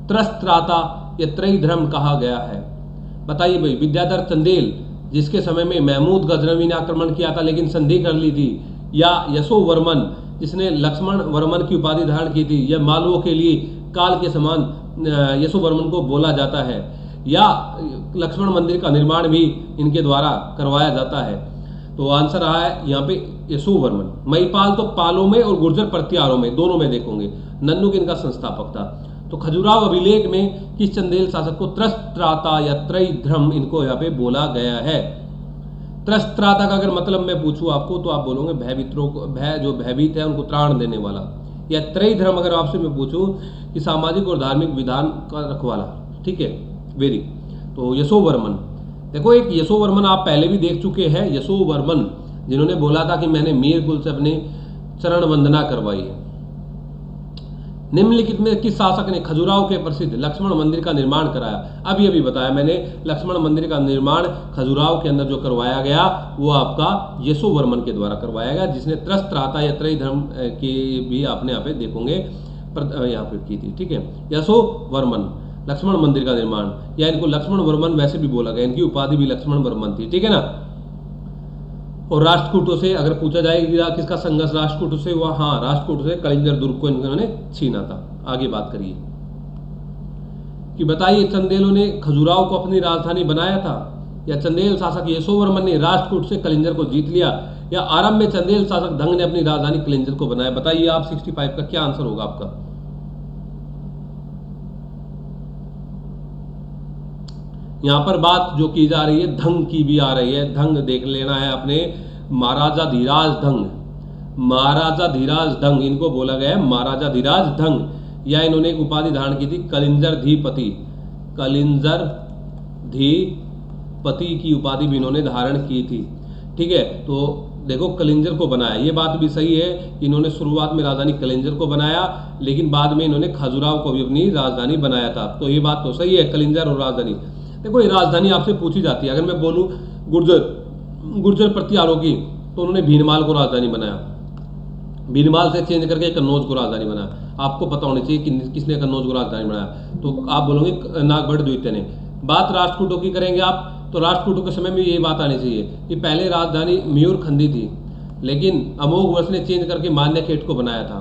त्रस्त्राता या त्रयी धर्म कहा गया है? बताइए भाई। विद्याधर चंदेल, जिसके समय में महमूद गजनवी ने आक्रमण किया था लेकिन संधि कर ली थी, या यशोवर्मन, जिसने लक्ष्मण वर्मन की उपाधि धारण की थी, या मालवों के लिए काल के समान यशोवर्मन को बोला जाता है, या लक्ष्मण मंदिर का निर्माण भी इनके द्वारा करवाया जाता है? तो आंसर रहा है यहाँ पे यशोवर्मन। महिपाल तो पालों में और गुर्जर प्रतिहारों में, दोनों में देखोगे। नन्नुक इनका संस्थापक था। तो खजुराहो अभिलेख में किस चंदेल शासक को त्रस्त्राता या त्रयी धर्म इनको यहाँ पे बोला गया है? त्रस्त्राता का अगर मतलब मैं पूछूं आपको तो आप बोलोगे भयभीतों को, भय जो भयभीत है उनको त्राण देने वाला। या त्रयी धर्म अगर आपसे मैं पूछूं कि सामाजिक और धार्मिक विधान का रखवाला, ठीक है, वेरी। तो यशोवर्मन, देखो एक यशोवर्मन आप पहले भी देख चुके हैं, यशोवर्मन जिन्होंने बोला था कि मैंने मीरकुल से अपने चरण वंदना करवाई है। निम्नलिखित में किस शासक ने खजुराहो के प्रसिद्ध लक्ष्मण मंदिर का निर्माण कराया? अभी बताया मैंने, लक्ष्मण मंदिर का निर्माण खजुराहो के अंदर जो करवाया गया वो आपका यशोवर्मन के द्वारा करवाया गया, जिसने त्रस्त्राता या त्रयी धर्म की भी आपने यहाँ पे देखोगे यहाँ पे की थी, ठीक है। यशोवर्मन, लक्ष्मण मंदिर का निर्माण, या इनको लक्ष्मण वर्मन वैसे भी बोला गया, इनकी उपाधि भी लक्ष्मण वर्मन थी, ठीक है ना। और राष्ट्रकूटों से अगर पूछा जाएगा किसका संघर्ष राष्ट्रकूटों से हुआ? हाँ, राष्ट्रकूटों से कलिंजर दुर्ग को इन्होंने छीना था। आगे बात करिए कि बताइए चंदेलों ने खजुराहो को अपनी राजधानी बनाया था, या चंदेल शासक यशोवर्मन ने राष्ट्रकूट से कलिंजर को जीत लिया, या आरंभ में चंदेल शासक धंग ने अपनी राजधानी कलिंजर को बनाया? बताइए आप 65 का क्या आंसर होगा आपका? यहां पर बात जो की जा रही है धंग की भी आ रही है। धंग देख लेना है अपने, महाराजा धीराज धंग, महाराजा धीराज धंग इनको बोला गया है, महाराजा धीराज धंग। या इन्होंने एक उपाधि धारण की थी कलिंजर धीपति, कलिंजर धीपति की उपाधि भी इन्होंने धारण की थी, ठीक है। तो देखो कलिंजर को बनाया, ये बात भी सही है, इन्होंने शुरुआत में राजधानी कलिंजर को बनाया, लेकिन बाद में इन्होंने खजुराहो को भी अपनी राजधानी बनाया था। तो ये बात तो सही है, कलिंजर और राजधानी। देखो ये राजधानी आपसे पूछी जाती है, अगर मैं बोलूं गुर्जर प्रतिहारों की, तो उन्होंने भीनमाल को राजधानी बनाया, भीनमाल से चेंज करके कन्नौज को राजधानी बनाया। आपको पता होनी चाहिए कि किसने कन्नौज को राजधानी बनाया, तो आप बोलोगे नागभट्ट द्वितीय ने। बात राष्ट्रकूटों की करेंगे आप, तो राष्ट्रकूटों के समय में ये बात आनी चाहिए कि पहले राजधानी मयूरखंडी थी, लेकिन अमोघवर्ष ने चेंज करके मान्यखेट को बनाया था।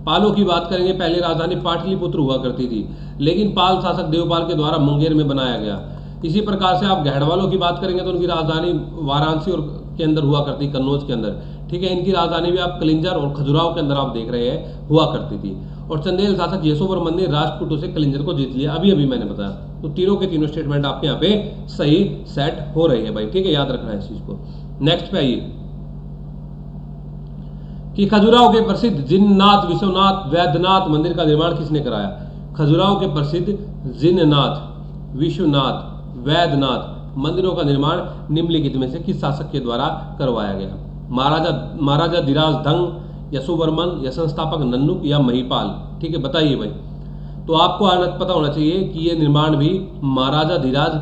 पालों की बात करेंगे, पहले राजधानी पाटलिपुत्र हुआ करती थी, लेकिन पाल शासक देवपाल के द्वारा मुंगेर में बनाया गया। इसी प्रकार से आप गहड़वालों की बात करेंगे तो उनकी राजधानी वाराणसी और के अंदर हुआ करती, कन्नौज के अंदर, ठीक है। इनकी राजधानी भी आप कलिंजर और खजुराहो के अंदर आप देख रहे हैं हुआ करती थी। और चंदेल शासक यशोवर्मन ने राष्ट्रकूटों से कलिंजर को जीत लिया, अभी मैंने बताया। तो तीनों के तीनों स्टेटमेंट आपके यहाँ पे सही सेट हो रही है भाई, ठीक है, याद रखना है इस चीज को। नेक्स्ट पे आइए कि खजुराहो के प्रसिद्ध जिननाथ विश्वनाथ वैद्यनाथ मंदिर का निर्माण किसने कराया। खजुराहो के प्रसिद्ध जिननाथ विश्वनाथ वैद्यनाथ मंदिरों का निर्माण निम्नलिखित में से किस शासक के द्वारा करवाया गया। महाराजा धीराज धंग, यशोवर्मन, या संस्थापक नन्नुक, या महिपाल, ठीक है, बताइए भाई। तो आपको पता होना चाहिए कि ये निर्माण भी महाराजा धीराज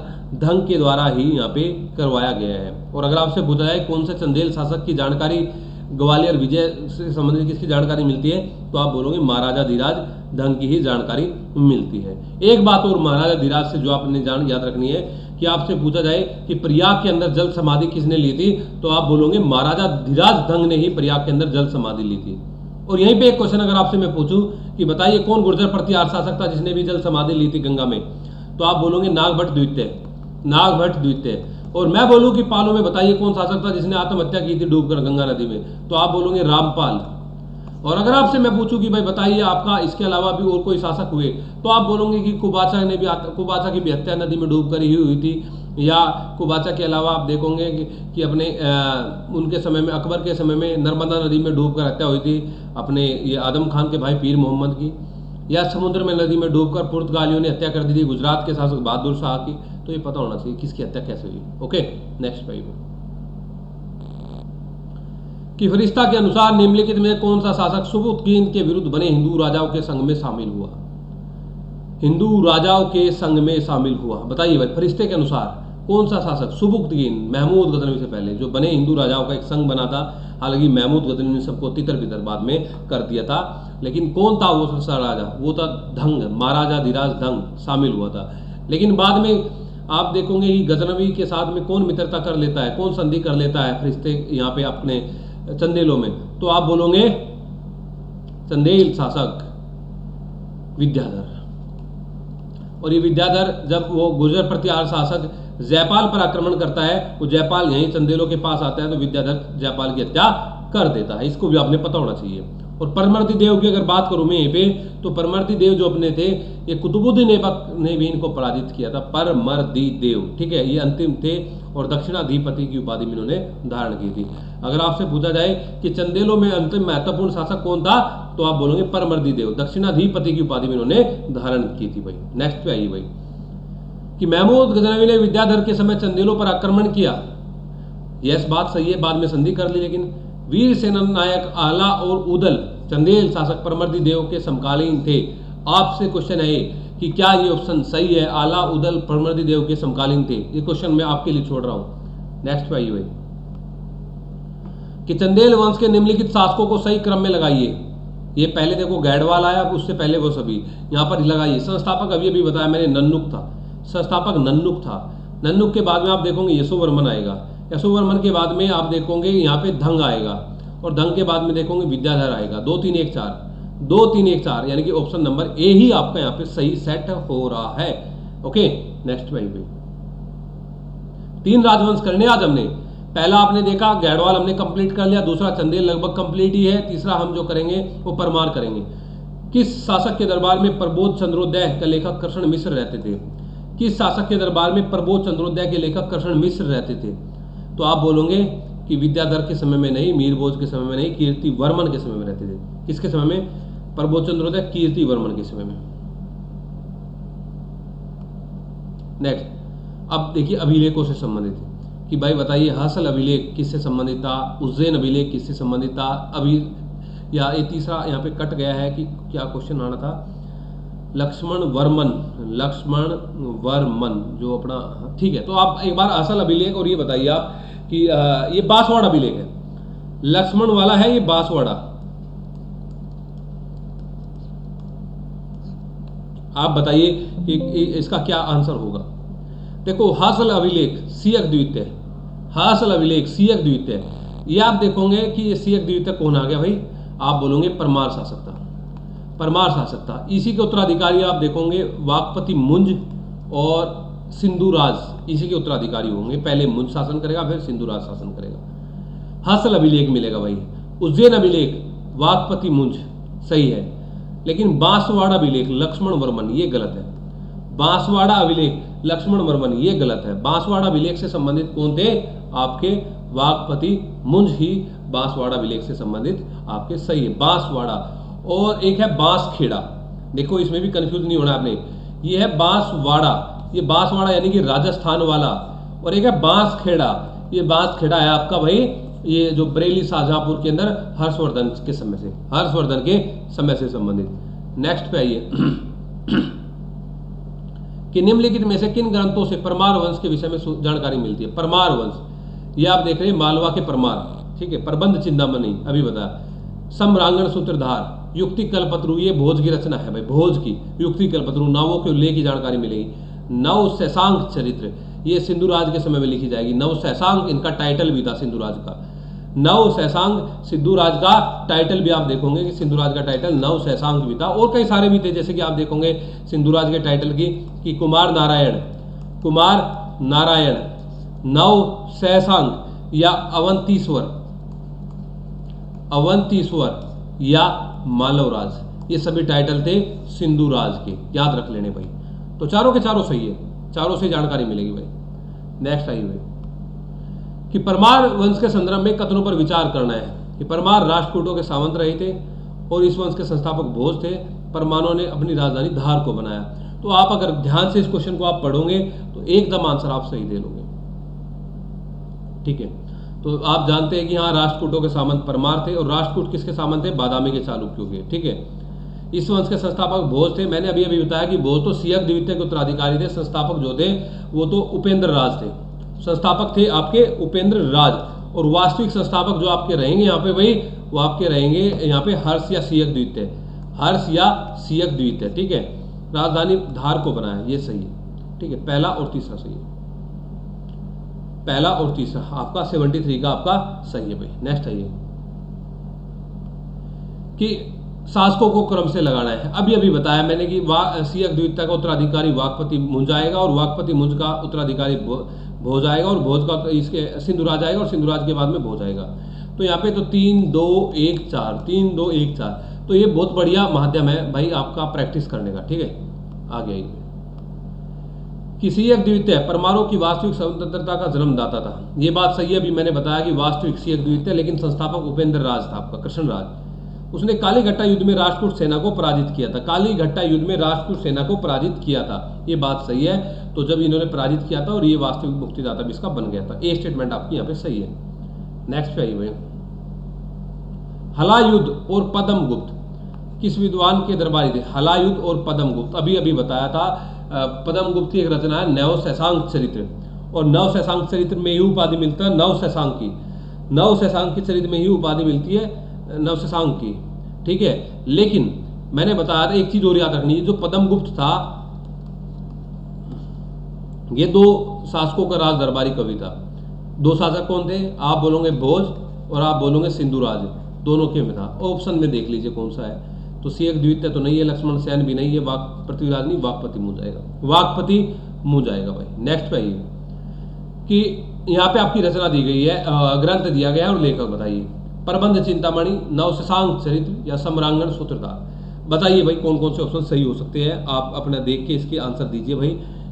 धंग के द्वारा ही यहाँ पे करवाया गया है। और अगर आपसे पूछा जाए कौन से चंदेल शासक की जानकारी ग्वालियर विजय से संबंधित किसकी जानकारी मिलती है, तो आप बोलोगे महाराजा धीराज धंग की ही जानकारी मिलती है। एक बात और महाराजा धीराज से जो आपने याद रखनी है कि आपसे पूछा जाए कि प्रयाग के अंदर जल समाधि किसने ली थी, तो आप बोलोगे महाराजा धीराज धंग ने ही प्रयाग के अंदर जल समाधि ली थी। और यहीं पे एक क्वेश्चन अगर आपसे मैं पूछूं कि बताइए कौन गुर्जर प्रतिहार शासक था जिसने भी जल समाधि ली थी गंगा में, तो आप बोलोगे नागभट्ट द्वितीय, नागभट्ट द्वितीय। और मैं बोलूं कि पालों में बताइए कौन शासक था जिसने आत्महत्या की थी डूबकर गंगा नदी में, तो आप बोलोगे रामपाल। और अगर आपसे मैं पूछूं कि भाई बताइए आपका इसके अलावा भी और कोई शासक हुए, तो आप बोलोगे कि कुबाचा ने भी, कुबाचा की भी हत्या नदी में डूबकर ही हुई थी। या कुबाचा के अलावा आप देखोगे कि अपने उनके समय में, अकबर के समय में नर्मदा नदी में डूबकर हत्या हुई थी अपने ये आदम खान के भाई पीर मोहम्मद की। या समुद्र में नदी में डूबकर पुर्तगालियों ने हत्या कर दी थी गुजरात के शासक बहादुर शाह की। तो ये पता होना चाहिए किसकी हत्या कैसे हुई। ओके, नेक्स्ट पेज कि फरिश्ता के अनुसार निम्नलिखित में कौन सा शासक सुबुक्तगीन के विरुद्ध बने हिंदू राजाओं के संघ में शामिल हुआ। हिंदू राजाओं के संघ में शामिल हुआ, बताइए भाई। फरिश्ते के अनुसार कौन सा शासक सुबुक्तगीन, महमूद गजनवी से पहले जो बने हिंदू राजाओं का एक संघ बना था। हालांकि महमूद गजनवी ने सबको तितर बितर बाद में कर दिया था, लेकिन कौन था वो सबसे राजा, वो था धंग, महाराजा धीराज धंग शामिल हुआ था। लेकिन बाद में आप देखोगे कि गजनवी के साथ में कौन मित्रता कर लेता है, कौन संधि कर लेता है फरिश्ते यहाँ पे अपने चंदेलों में, तो आप बोलोगे चंदेल शासक विद्याधर। और ये विद्याधर जब वो गुर्जर प्रतिहार शासक जयपाल पर आक्रमण करता है, वो जयपाल यहीं चंदेलों के पास आता है, तो विद्याधर जयपाल की हत्या कर देता है। इसको भी आपने पता होना चाहिए। और परमर्दी देव की अगर बात करूं मैं यहीं पे, तो परमर्दी देव जो अपने थे, ये कुतुबुद्दीन ऐबक ने भी इनको पराजित किया था। परमर्दी देव, ठीक है, ये अंतिम थे और दक्षिणाधिपति की उपाधि में इन्होंने धारण की थी। अगर आपसे पूछा जाए कि चंदेलों में अंतिम महत्वपूर्ण शासक कौन था, तो आप बोलोगे परमर्दी देव, दक्षिणाधिपति की उपाधि में इन्होंने धारण की थी भाई। नेक्स्ट पे आइए भाई कि महमूद गजनवी ने विद्याधर के समय चंदेलों पर आक्रमण किया। यह बात सही है, बाद में संधि कर ली, लेकिन वीर सेना नायक आला और उदल चंदेल शासक परमर्दी देव के समकालीन थे। आपसे क्वेश्चन है कि क्या ये ऑप्शन सही है, आला उदल परमर्दी देव के समकालीन थे। ये क्वेश्चन मैं आपके लिए छोड़ रहा हूं। नेक्स्ट पे आइए भाई कि चंदेल वंश के निम्नलिखित शासकों को सही क्रम में लगाइए। ये पहले देखो गैडवाल आया, उससे पहले वो सभी यहाँ पर लगाइए। संस्थापक अभी बताया मैंने नन्नुक था, संस्थापक नन्नुक था। नन्नुक के बाद में आप देखोगे यशोवर्मन आएगा, यशोवर्मन के बाद में आप देखोगे यहाँ पे धंग आएगा, और धंग के बाद में देखोगे विद्याधर आएगा। 2 3 1 4, 2 3 1 4, यानी कि ऑप्शन नंबर ए ही आपका यहाँ पे सही सेट हो रहा है। ओके, नेक्स्ट भाई 3 राजवंश करने आज हमने। पहला आपने देखा गैडवाल हमने कंप्लीट कर लिया, दूसरा चंदेल लगभग कंप्लीट ही है, तीसरा हम जो करेंगे वो परमार करेंगे। किस शासक के दरबार में प्रबोध चंद्रोदय का लेखक कृष्ण मिश्र रहते थे। किस शासक के दरबार में प्रबोध चंद्रोदय के लेखक कृष्ण मिश्र रहते थे, तो आप बोलोगे कि विद्याधर के समय में नहीं, मीरभोज के समय में नहीं, कीर्ति वर्मन के समय में रहते थे। किसके समय में, प्रबोध चंद्रोदय कीर्ति वर्मन के समय में। नेक्स्ट, अब देखिए अभिलेखों से संबंधित कि भाई बताइए हसल अभिलेख किससे संबंधित था, उज्जैन अभिलेख किससे संबंधित था। अभी या ये तीसरा यहाँ पे कट गया है कि क्या क्वेश्चन आना था, लक्ष्मण वर्मन, लक्ष्मण वर्मन जो अपना, ठीक है। तो आप एक बार असल अभिलेख और ये बताइए आप कि ये बांसवाड़ा अभिलेख है, लक्ष्मण वाला है ये बांसवाड़ा। आप बताइए कि इसका क्या आंसर होगा। देखो हासल अभिलेख सियक द्वितीय, हासल अभिलेख सियक द्वितीय, ये आप देखोगे कि ये सियक द्वितीय कौन आ गया भाई, आप बोलोगे परमार शासक था, परमार शासक था। इसी के उत्तराधिकारी आप देखोगे वाकपति मुंज और सिंधुराज, इसी के उत्तराधिकारी होंगे। पहले मुंज शासन करेगा फिर सिंधुराज शासन करेगा। हासल अभिलेख मिलेगा भाई। उज्जैन अभिलेख वाकपति मुंज सही है, लेकिन बांसवाड़ा अभिलेख लक्ष्मण वर्मन ये गलत है। बांसवाड़ा अभिलेख लक्ष्मण वर्मन ये गलत है। बांसवाड़ा अभिलेख से संबंधित कौन थे, आपके वाकपति मुंज ही बांसवाड़ा अभिलेख से संबंधित आपके सही है, बांसवाड़ा। और एक है बांसखेड़ा, देखो इसमें भी कंफ्यूज नहीं होना आपने, ये है बांसवाड़ा, ये बांसवाड़ा यानी कि राजस्थान वाला, और एक है बांसखेड़ा, ये बांसखेड़ा है आपका भाई ये जो बरेली शाहजहांपुर के अंदर हर्षवर्धन के समय से, हर्षवर्धन के समय से संबंधित। नेक्स्ट पे आइए कि निम्नलिखित में से किन ग्रंथों से परमार वंश के विषय में जानकारी मिलती है। परमार वंश ये आप देख रहे हैं मालवा के परमार, ठीक है। प्रबंध चिंतामणि अभी बताया, सम्रांगण सूत्रधार, युक्ति कल्पतरु ये भोज की रचना है भाई, भोज की युक्ति कल्पतरु, नावों के उल्लेख की जानकारी मिलेगी। नव शशांक चरित्र ये सिंधुराज के समय में लिखी जाएगी। नव शशांक इनका टाइटल भी था सिंधुराज का, नव शशांक सिंधुराज का टाइटल भी आप देखोगे कि सिंधुराज का टाइटल नव शशांक भी था। और कई सारे भी थे, जैसे कि आप देखोगे सिंधुराज के टाइटल की कि कुमार नारायण, कुमार नारायण, नव शशांक या अवंतीश्वर, अवंतीश्वर या मालवराज, ये सभी टाइटल थे सिंधुराज के, याद रख लेने भाई। तो चारों के चारों सही है, चारों से जानकारी मिलेगी भाई। नेक्स्ट आई भाई कि परमार वंश के संदर्भ में कथनों पर विचार करना है कि परमार राष्ट्रकूटों के सामंत रहे थे और इस वंश के संस्थापक भोज थे। परमारों ने अपनी राजधानी धार को बनाया। तो आप अगर ध्यान से इस क्वेश्चन को आप पढ़ोगे तो एकदम आंसर आप सही दे लोगे, ठीक है। तो आप जानते हैं कि हाँ राष्ट्रकूटों के सामंत परमार थे, और राष्ट्रकूट किसके सामंत थे, बादामी के चालुक्यों के, ठीक है। इस वंश के संस्थापक भोज थे। मैंने अभी अभी बताया कि भोज तो सियक द्वितीय के उत्तराधिकारी थे, संस्थापक जो थे वो तो उपेंद्र राज थे, संस्थापक थे आपके उपेंद्र राज। और वास्तविक संस्थापक जो आपके रहेंगे यहाँ पे भाई, वो आपके रहेंगे यहाँ पे हर्ष या सियक द्वितीय, हर्ष या सियक द्वितीय, ठीक है। राजधानी धार को बनाया, ये सही है, ठीक है। पहला और तीसरा सही है, पहला और तीसरा आपका 73 का आपका सही है भाई। नेक्स्ट आइए कि शासकों को क्रम से लगाना है। अभी अभी बताया मैंने कि सियक द्वितीय का उत्तराधिकारी वाकपति मुंज आएगा, और वाकपति मुंज का उत्तराधिकारी भोज आएगा, और भोज का इसके सिंधुराज आएगा, और सिंधुराज के बाद में भोज आएगा। तो यहाँ पे तो 3 2 1 4, 3 2 1 4, तो ये बहुत बढ़िया माध्यम है भाई आपका प्रैक्टिस करने का, ठीक है। आगे कि सियक द्वितीय परमाणु की वास्तविक स्वतंत्रता का जन्मदाता था, ये बात सही है। अभी मैंने बताया कि वास्तविक सियक द्वितीय, लेकिन संस्थापक उपेंद्र राज था आपका, कृष्ण राज। उसने कालीघट्टा युद्ध में राष्ट्रकूट सेना को पराजित किया था, कालीघट्टा युद्ध में राष्ट्रकूट सेना को पराजित किया था, ये बात सही है। तो जब इन्होंने पराजित किया था, और ये वास्तविक मुक्तिदाता भी इसका बन गया था, ए स्टेटमेंट आपकी यहाँ पे सही है। नेक्स्ट पे आइए, हलायुद्ध और पद्मगुप्त किस विद्वान के दरबारी थे। हलायुद्ध और पद्मगुप्त अभी अभी बताया था। पद्मगुप्त की एक रचना है नव शशांक चरित्र, और नव शशांक चरित्र में ही उपाधि मिलता है नव शशांक की, नव शशांक के चरित्र में ही उपाधि मिलती है नव शशांक की, ठीक है। लेकिन मैंने बताया था एक चीज और याद रखनी है, जो पद्मगुप्त था ये 2 शासकों का राज दरबारी कवि था। 2 शासक कौन थे, आप बोलोगे भोज और आप बोलोगे सिंधुराज, दोनों के में था। ऑप्शन में देख लीजिए कौन सा है। तो सियक द्वितीय तो नहीं है, लक्ष्मण सेन भी नहीं है, पृथ्वीराज नहीं, वाकपति मुंज आएगा, वाकपति मुंज आएगा भाई। नेक्स्ट पे आइए कि यहाँ पे आपकी रचना दी गई है, ग्रंथ दिया गया है और लेखक बताइए। प्रबंध चिंतामणि, नव शशांक चरित्र या सम्रांगण सूत्रधार। बताइए भाई कौन कौन से ऑप्शन सही हो सकते हैं, आप अपना देख के इसके आंसर दीजिए भाई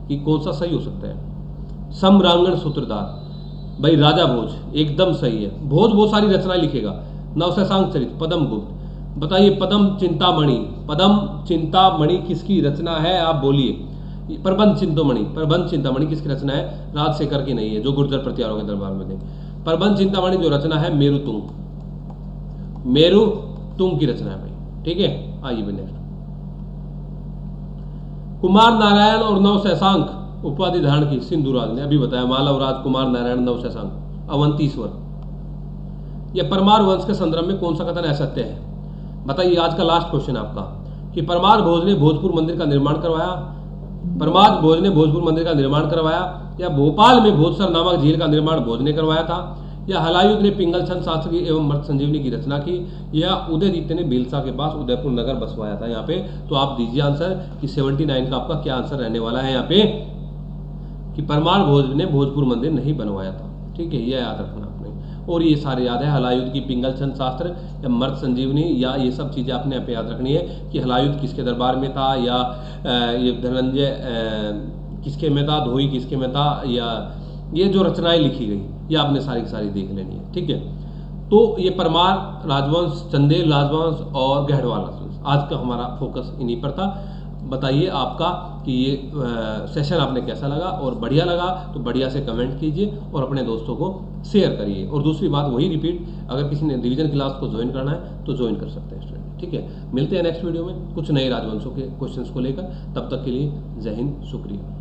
कि कौन सा सही हो सकता है। सम्रांगण सूत्रधार भाई राजा भोज एकदम सही है, भोज बहुत सारी रचनाएं लिखेगा। नव शशांक चरित्र पद्मगुप्त। बताइए पद्म चिंतामणि, पद्म चिंतामणि किसकी रचना है, आप बोलिए। प्रबंध चिंतामणि, प्रबंध चिंतामणि किसकी रचना है, राजशेखर की नहीं है जो गुर्जर प्रतिहारों के दरबार में थे। प्रबंध चिंतामणि जो रचना है मेरुतुंग, मेरुतुंग की रचना है भाई, ठीक है। आइए भाई नेक्स्ट कुमार नारायण और नव शशांक उपाधि धारण की सिंधुराज ने, अभी बताया, मालवराज, कुमार नारायण, नव शशांक, अवंतीश्वर। यह परमार वंश के संदर्भ में कौन सा कथन असत्य है? बताइए। आज का लास्ट क्वेश्चन आपका कि परमार भोज ने भोजपुर मंदिर का निर्माण करवाया, परमार भोज ने भोजपुर मंदिर का निर्माण करवाया, या भोपाल में भोजसर नामक झील का निर्माण भोज ने करवाया था, या हलायुद्ध ने पिंगल छंद शास्त्र की एवं मृत संजीवनी की रचना की, या उदयदित्य ने बिलसा के पास उदयपुर नगर बसवाया था। यहाँ पे तो आप दीजिए आंसर कि 79 का आपका क्या आंसर रहने वाला है यहाँ पे, कि परमार भोज ने भोजपुर मंदिर नहीं बनवाया था। ठीक है, यह याद रखना आपने। और ये सारे याद है, हलायुद्ध की पिंगल छंद शास्त्र या मृत संजीवनी, या ये सब चीज़ें आपने यहाँ पे याद रखनी है कि हलायुद्ध किसके दरबार में था, या ये धनंजय किसके में था, धोई किसके में था, या ये जो रचनाएं लिखी गई ये आपने सारी की सारी देख लेनी है। ठीक है, तो ये परमार राजवंश, चंदेल राजवंश और गढ़वाल राजवंश, आज का हमारा फोकस इन्हीं पर था। बताइए आपका कि ये सेशन आपने कैसा लगा, और बढ़िया लगा तो बढ़िया से कमेंट कीजिए और अपने दोस्तों को शेयर करिए। और दूसरी बात वही रिपीट, अगर किसी ने रिवीजन क्लास को ज्वाइन करना है तो ज्वाइन कर सकते हैं स्टूडेंट। ठीक है, मिलते हैं नेक्स्ट वीडियो में कुछ नए राजवंशों के क्वेश्चंस को लेकर। तब तक के लिए जय हिंद, शुक्रिया।